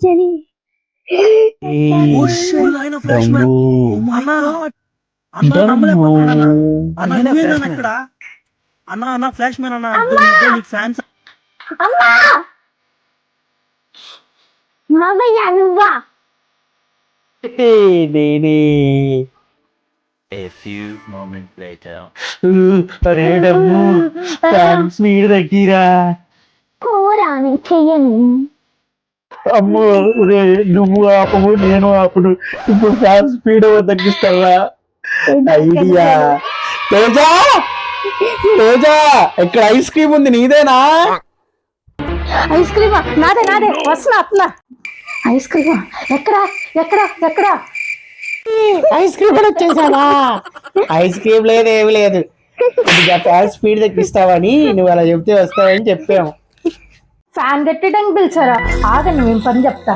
చెరి అన్న flash man అన్న fans మామయ్య నువ్వా A few moments later. అరే డబ్బు స్పీడ్ తగ్గిరా. కూరాని చెయ్యను అమ్మో నువ్వు ఆపము నేను ఆపను. ఇప్పుడు ఫ్యాన్ స్పీడ్ తగ్గిస్తావా? ఐడియా. తేజా తేజా ఇక్కడ ఐస్ క్రీమ్ ఉంది, నీదేనా? ఐస్ క్రీమా? నాదే నాదే, వస్తున్నా అట్లా. ఐస్ క్రీమా? ఎక్కడా ఎక్కడా ఎక్కడా? ఐస్ క్రీమ్ కూడా వచ్చేసావా? ఐస్ క్రీమ్ లేదు, ఏమి లేదు. ఫ్యాన్ స్పీడ్ తగ్గిస్తావని నువ్వు అలా చెప్తే వస్తావని చెప్పాము. ఫ్యాన్ కట్టడానికి పిలిచారా? ఆగండి మేము పని చెప్తా.